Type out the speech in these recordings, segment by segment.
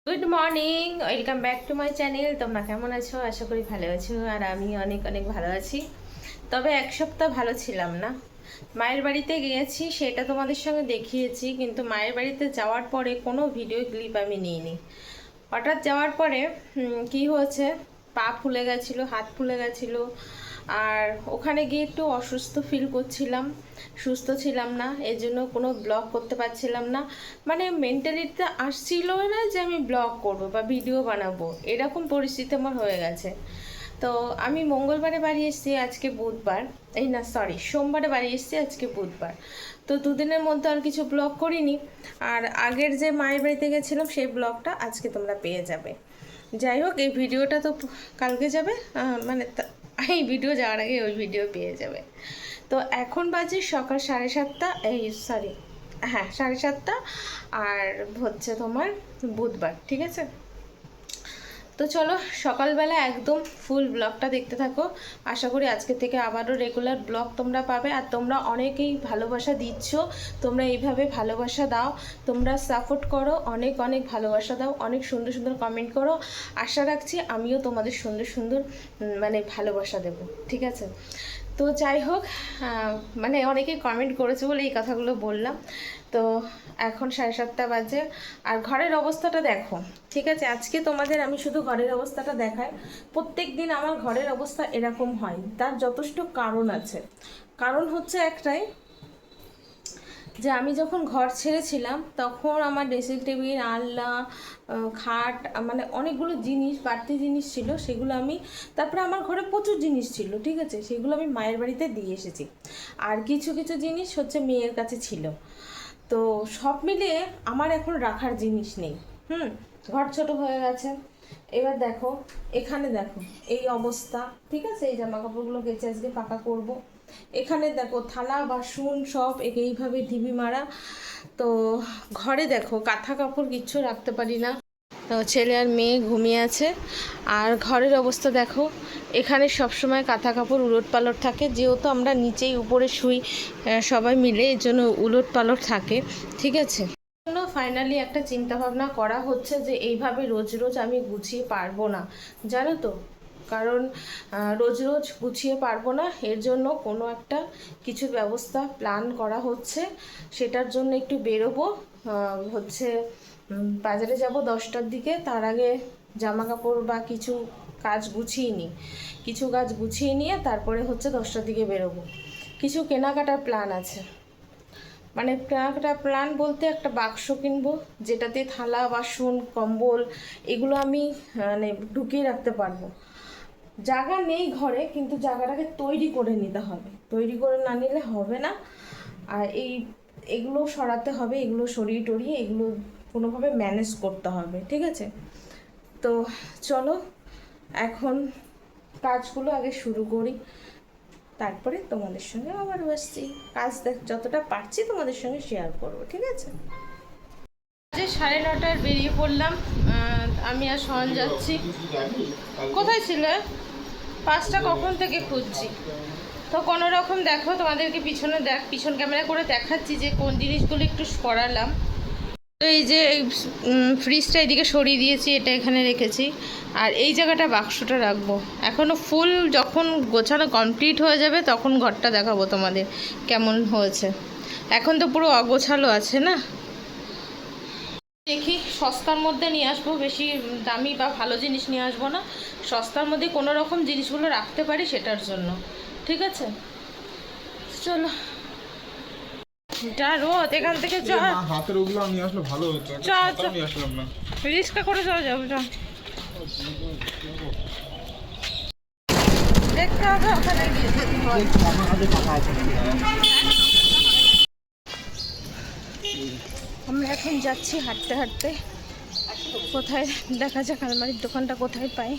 Good morning, welcome back to my channel. তোমরা কেমন আছো? আশা করি ভালো আছো, আর আমি অনেক অনেক ভালো আছি। তবে এক সপ্তাহ ভালো ছিলাম না। মায়ের বাড়িতে গিয়েছি, সেটা তোমাদের সঙ্গে দেখিয়েছি, কিন্তু মায়ের বাড়িতে যাওয়ার পরে কোনো ভিডিও ক্লিপ আমি নিইনি। হঠাৎ যাওয়ার পরে কি হয়েছে, পা ফুলে গেছিলো, হাত ফুলে গেছিলো, আর ওখানে গিয়ে একটু অসুস্থ ফিল করছিলাম, সুস্থ ছিলাম না, এই জন্য কোনো ব্লগ করতে পারছিলাম না। মানে মেন্টালিটিতে আসছিল না যে আমি ব্লগ করব বা ভিডিও বানাবো, এরকম পরিস্থিতি আমার হয়ে গেছে। তো আমি মঙ্গলবারে বাড়ি এসেছি, আজকে বুধবার, সোমবারে বাড়ি এসেছি, আজকে বুধবার। তো দুদিনের মধ্যে আর কিছু ব্লগ করিনি। আর আগের যে মায়ের বাড়িতে গেছিলাম সেই ব্লগটা আজকে তোমরা পেয়ে যাবে। যাই হোক, এই ভিডিওটা তো কালকে যাবে, মানে এই ভিডিও যাওয়ার আগে ওই ভিডিও পেয়ে যাবে। তো এখন বাজে সকাল 7:30, হ্যাঁ 7:30, আর হচ্ছে তোমার বুধবার, ঠিক আছে। তো চলো সকালবেলা একদম ফুল ব্লগটা দেখতে থাকো। আশা করি আজকে থেকে আবারও রেগুলার ব্লগ তোমরা পাবে। আর তোমরা অনেকেই ভালোবাসা দিচ্ছ, তোমরা এইভাবে ভালোবাসা দাও, তোমরা সাপোর্ট করো, অনেক অনেক ভালোবাসা দাও, অনেক সুন্দর সুন্দর কমেন্ট করো। আশা রাখছি আমিও তোমাদের সুন্দর সুন্দর মানে ভালোবাসা দেব, ঠিক আছে। তো যাই হোক, মানে অনেকেই কমেন্ট করেছে বলে এই কথাগুলো বললাম। তো এখন 7:30 বাজে, আর ঘরের অবস্থাটা দেখো, ঠিক আছে। আজকে তোমাদের আমি শুধু ঘরের অবস্থাটা দেখাই। প্রত্যেক দিন আমার ঘরের অবস্থা এরকম হয়, তার যথেষ্ট কারণ আছে। কারণ হচ্ছে একটাই, যে আমি যখন ঘর ছেড়েছিলাম তখন আমার ড্রেসিং টেবিল, আলনা, খাট, মানে অনেকগুলো জিনিস, বাড়তি জিনিস ছিল, সেগুলো আমি, তারপরে আমার ঘরে প্রচুর জিনিস ছিল, ঠিক আছে, সেগুলো আমি মায়ের বাড়িতে দিয়ে এসেছি। আর কিছু কিছু জিনিস হচ্ছে মেয়ের কাছে ছিল। তো সব মিলিয়ে আমার এখন রাখার জিনিস নেই। ঘর ছোট হয়ে গেছে। এবার দেখো, এখানে দেখো এই অবস্থা, ঠিক আছে। এই জামা কাপড়গুলো কেচে আজকে পাকা করব। এখানে দেখো থালা বাসন সব এইভাবে ঢিবি মারা। তো ঘরে দেখো কাঁথা কাপড় কিচ্ছু রাখতে পারি না। ছেলে আর মেয়ে ঘুমিয়ে আছে। আর ঘরের অবস্থা দেখো, এখানে সবসময় কাঁথা কাপড় উলট পালট থাকে, যেহেতু আমরা নিচেই উপরে শুই সবাই মিলে, এর জন্য উলট পালট থাকে, ঠিক আছে। ফাইনালি একটা চিন্তা ভাবনা করা হচ্ছে যে এইভাবে রোজ রোজ আমি গুছিয়ে পারবো না, জানো তো। কারণ রোজ রোজ গুছিয়ে পারবো না, এর জন্য কোনো একটা কিছু ব্যবস্থা প্ল্যান করা হচ্ছে। সেটার জন্য একটু বেরোবো, হচ্ছে বাজারে যাব 10টার দিকে। তার আগে জামা কাপড় বা কিছু কাজ গুছিয়ে নিই, কিছু কাজ গুছিয়ে নিয়ে তারপরে হচ্ছে 10টার দিকে বেরোবো। কিছু কেনাকাটার প্ল্যান আছে, মানে কেনাকাটা প্ল্যান বলতে একটা বাক্স কিনবো, যেটাতে থালা বাসন কম্বল এগুলো আমি মানে ঢুকিয়ে রাখতে পারবো। জায়গা নেই ঘরে, কিন্তু জায়গাটাকে তৈরি করে নিতে হবে, তৈরি করে না নিলে হবে না। আর এগুলো সরাতে হবে, এগুলো সরিয়ে টরিয়ে এগুলো কোনোভাবে ম্যানেজ করতে হবে, ঠিক আছে। তো চলো এখন কাজগুলো আগে শুরু করি, তারপরে তোমাদের সঙ্গে আবার বসছি। কাজ যতটা পারছি তোমাদের সঙ্গে শেয়ার করবো, ঠিক আছে। 9:30 বেরিয়ে পড়লাম, আমি আর সহন যাচ্ছি। কোথায় ছিল? 5টা কখন থেকে খুঁজছি। তো কোনো রকম দেখো, তোমাদেরকে পিছন ক্যামেরা করে দেখাচ্ছি যে কোন জিনিসগুলো একটু সরালাম। তো এই যে ফ্রিজটা এদিকে সরিয়ে দিয়েছি, এটা এখানে রেখেছি। আর এই জায়গাটা বাক্সটা রাখবো। এখনও ফুল যখন গোছানো কমপ্লিট হয়ে যাবে তখন ঘরটা দেখাবো তোমাদের কেমন হয়েছে। এখন তো পুরো অগোছালো আছে না। দেখি সস্তার মধ্যে নিয়ে আসবো, বেশি দামি বা ভালো জিনিস নিয়ে আসবো না, সস্তার মধ্যে কোনো রকম জিনিসগুলো রাখতে পারি সেটার জন্য, ঠিক আছে। চলো, যা রোদ এখান থেকে হাতের ওগুলো আমি আসলে ভালো হতো, আমি আসলাম না, রিস্কা করে চলে যাবো। দেখতে হবে ওখানে গিয়ে যদি হয়। আমরা এখন যাচ্ছি হাঁটতে হাঁটতে, কোথায় দেখা যাক আলমারির দোকানটা কোথায় পাই।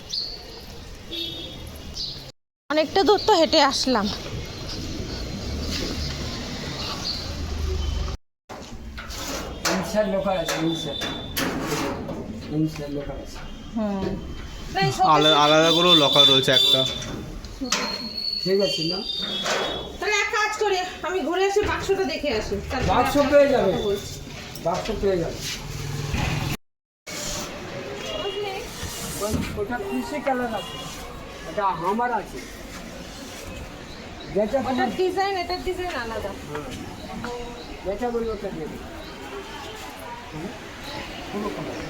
অনেকটা দূর তো হেঁটে আসলাম। আলাদা করেও লকার রয়েছে একটা, ঠিক আছে না। তাহলে এক কাজ করি, আমি ঘুরে এসে বাক্সটা দেখে আসি। বাক্স পেয়ে যাবে, বাক্স পেয়ে যাবে। ওটা কৃষি কালার আছে, এটা আমার আছে, যেটা তোমার ওটার ডিজাইন এটার ডিজাইন আলাদা। যেটা বলবো ওটা দেবে। কোনো কথা নেই।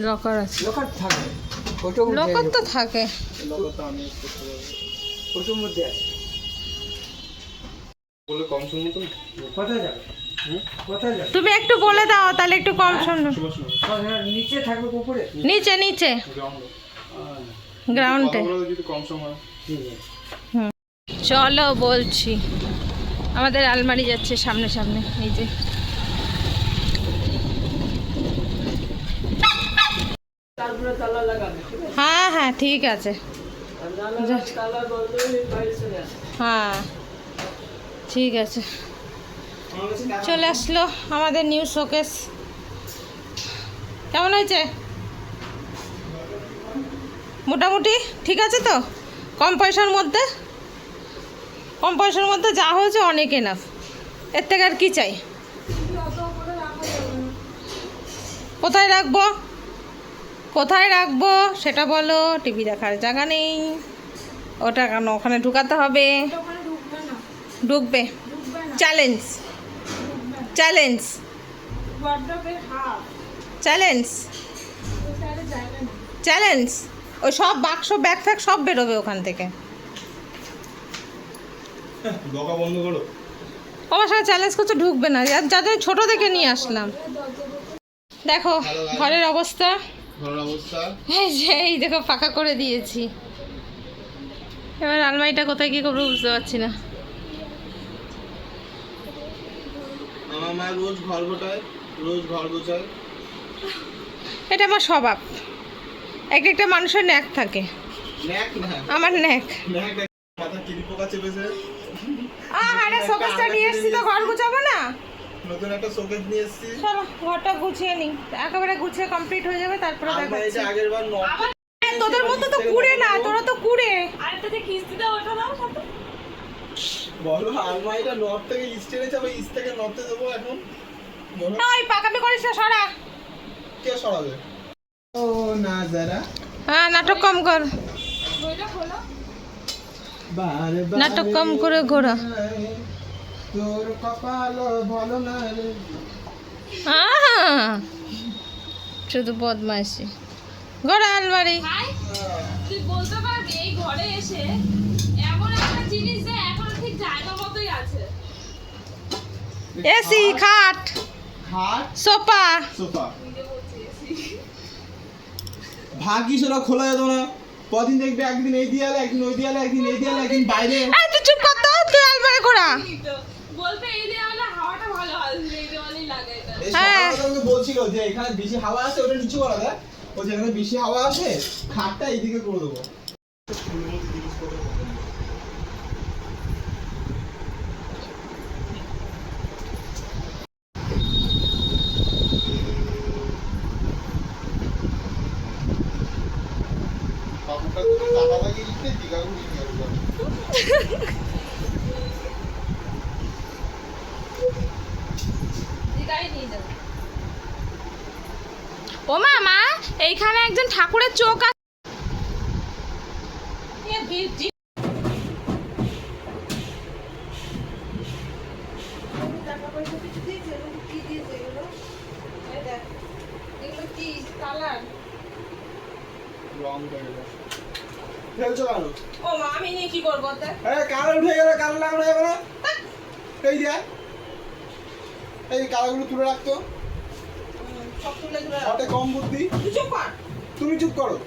লকার আছে, লোকার থাকে, ওটার মধ্যে লকার তো থাকে। লগটা আমি ইউজ করতে পারবো। ওটার মধ্যে আছে। বলে কম শুনবো তো? কোথায় যাবে? কোথায় যাবে? তুমি একটু বলে দাও তাহলে একটু কম শুনো। শুভ শুভ। নিচে থাকবে উপরে? নিচে নিচে গ্রাউন্ডে। গ্রাউন্ডে। কথাগুলো যদি কম সময় হয়। ঠিক আছে। চলো বলছি, আমাদের আলমারি যাচ্ছে সামনে সামনে, এই যে তারপরে তালা লাগাবে, ঠিক আছে? হ্যাঁ হ্যাঁ ঠিক আছে, আর না লাগালে তালা বন্ধ হয়ে বাইরে চলে আসে। হ্যাঁ ঠিক আছে। চলে আসলো আমাদের নিউ শোকেস। কেমন হয়েছে? মোটামুটি ঠিক আছে তো? কম পয়সার মধ্যে, কম পয়সার মধ্যে যা হয়েছে অনেক এনাফ, এর থেকে আর কি চাই? কোথায় রাখবো, কোথায় রাখবো সেটা বলো। টিভি দেখার জায়গা নেই, ওটা কেন ওখানে ঢুকাতে হবে? ঢুকবে, চ্যালেঞ্জ চ্যালেঞ্জ চ্যালেঞ্জ চ্যালেঞ্জ। ওই সব বাক্স ব্যাগ ফ্যাগ সব বেরোবে ওখান থেকে। বকা বন্ধ করো। আমার সাথে চ্যালেঞ্জ করছে, ঢুকবে না, যাদের ছোট থেকে নিয়ে আসলাম। দেখো ঘরের অবস্থা, ঘরের অবস্থা। এই যে এই দেখো ফাঁকা করে দিয়েছি। এবার আলমারিটা কোথায় কি করবো বুঝতে পারছি না। আমার মা রোজ ঘর গোটায়, রোজ ঘর গোছায়। এটা আমার স্বভাব, এক একটা মানুষের ন্যাক থাকে, ন্যাক না, আমার ন্যাক। ন্যাক মাথা কিরি পোকা চেপেছে। আরে শোকেসটা নিয়ে এসেছি তো, ঘর গুছাবো না? নতুন একটা শোকেস নিয়ে এসেছি। চলো ঘরটা গুছিয়ে নিই, একেবারে গুছিয়ে কমপ্লিট হয়ে যাবে তারপরে আমরা এই দেখাচ্ছি। যে আগের বার তোদের মতো তো কুড়ে না, তোরা তো কুড়ে। বলো আলমারিটা নর্থ থেকে ইস্টে এনেছে, আবার ইস্ট থেকে নর্থে দেবো এখন। বলো ওই পাকামি করিস না, সরা। কে সরাবে? ও না যারা হ্যাঁ নাটক কম কর, বারে নাটক কম করে ঘোরা। তোর কপাল ভালো না রে। শুধু বদমাইশি। ঘোরা আলমারি, তুই বলতে পারবি এই ঘরে এসে এমন একটা জিনিস যে এখন ঠিক জায়গা মতোই আছে। এসি, খাট, খাট, সোফা। সোফা। ভাগ্যিস ওরা খোলা যেত না। কদিন দেখবে একদিন এই দিয়ালে, একদিন ওই দিয়ালে, একদিন এই দিয়ালে, একদিন বাইরে। এই তুই চুপ কর তো, তুই আলমারি ঘোরা। তো বলতে এই দেওয়ালে হাওয়াটা ভালো আসবে, এই দেওয়ালেই লাগাই এটা। এই হ্যাঁ। সকালে আমাকে বলছিল যে এখানে বেশি হাওয়া আসে, ওটা নিচু করা যায়। ও যেখানে বেশি হাওয়া আসে খাটটা এইদিকে করে দেবো। দিদাই নিয়ে যাবে। ও মা, এইখানে একজন ঠাকুরের চোখ আছে। ফেলছো কেন? ও মা, আমি নিয়ে কি করবো? কালার উঠে গেলে কালার লাগানো যাবে না। এই দেখ, এই কালারগুলো তুলে রাখতো। ওটা কম বুদ্ধি। তুমি চুপ করো।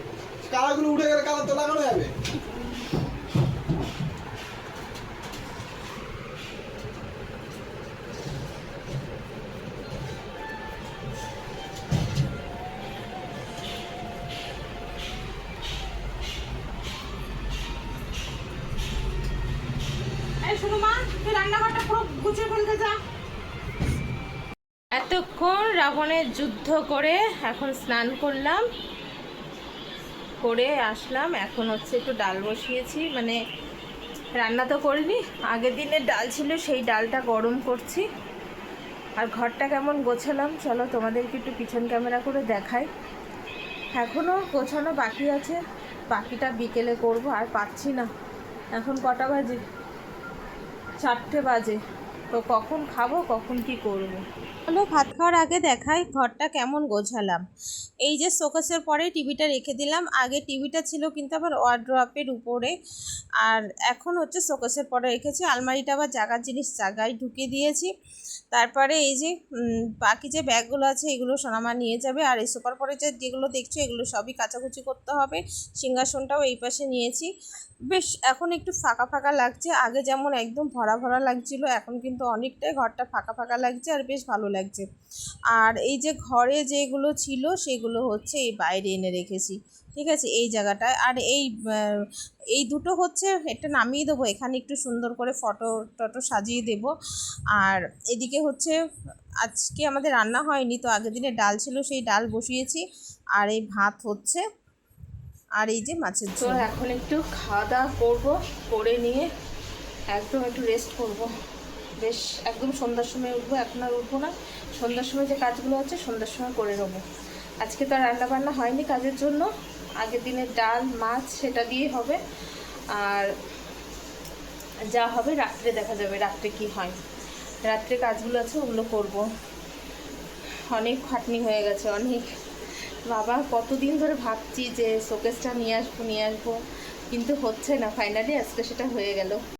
কালারগুলো উঠে গেলে কালার তো লাগানো যাবে। এতক্ষণ রাবণের যুদ্ধ করে এখন স্নান করলাম, করে আসলাম। এখন হচ্ছে একটু ডাল বসিয়েছি, মানে রান্না তো করিনি, আগের দিনের ডাল ছিল সেই ডালটা গরম করছি। আর ঘরটা কেমন গোছালাম চলো তোমাদেরকে একটু পিছন ক্যামেরা করে দেখাই। এখনও গোছানো বাকি আছে, বাকিটা বিকেলে করব। আর পাচ্ছি না, এখন কটা বাজে? 4টে বাজে। তো কখন খাবো, কখন কি করব? চলো ভাত খাওয়ার আগে দেখাই ঘরটা কেমন গোছালাম। এই যে শোকেসের পরে টিভিটা রেখে দিলাম। আগে টিভিটা ছিল কিন্তু আবার ওয়ার্ড্রপের উপরে, আর এখন হচ্ছে শোকেসের পরে রেখেছি। আলমারিটা আবার জায়গার জিনিস জায়গায় ঢুকিয়ে দিয়েছি। তারপরে এই যে বাকি যে ব্যাগগুলো আছে এগুলো সোনামা নিয়ে যাবে। আর এই সোফার পরে যেগুলো দেখছো এগুলো সবই কাচাকুচি করতে হবে। সিংহাসনটাও এই পাশে নিয়েছি। বেশ এখন একটু ফাঁকা ফাঁকা লাগছে, আগে যেমন একদম ভরা ভরা লাগছিল, এখন কিন্তু অনেকটাই ঘরটা ফাঁকা ফাঁকা লাগছে আর বেশ ভালো লাগছে। আর এই যে ঘরে যেগুলো ছিল সেগুলো হচ্ছে এই বাইরে এনে রেখেছি, ঠিক আছে, এই জায়গাটায়। আর এই দুটো হচ্ছে একটা নামিয়ে দেবো, এখানে একটু সুন্দর করে ফটো টটো সাজিয়ে দেব। আর এদিকে হচ্ছে আজকে আমাদের রান্না হয়নি, তো আগের দিনে ডাল ছিল সেই ডাল বসিয়েছি। আর এই ভাত হচ্ছে, আর এই যে মাছের ঝোল। এখন একটু খাওয়া দাওয়া করবো, করে নিয়ে একদম একটু রেস্ট করব। বেশ একদম সন্ধ্যার সময় উঠবো, এখন আর উঠবো না। সন্ধ্যার সময় যে কাজগুলো আছে সন্ধ্যার সময় করে নেবো। আজকে তো আর রান্নাবান্না হয়নি কাজের জন্য, আগের দিনের ডাল মাছ সেটা দিয়ে হবে। আর যা হবে রাত্রে দেখা যাবে, রাত্রে কি হয়। রাত্রে কাজগুলো আছে ওগুলো করব। অনেক খাটনি হয়ে গেছে, অনেক। বাবা কতদিন ধরে ভাবছি যে শোকেসটা নিয়ে আসবো, কিন্তু হচ্ছে না। ফাইনালি আজকে সেটা হয়ে গেল।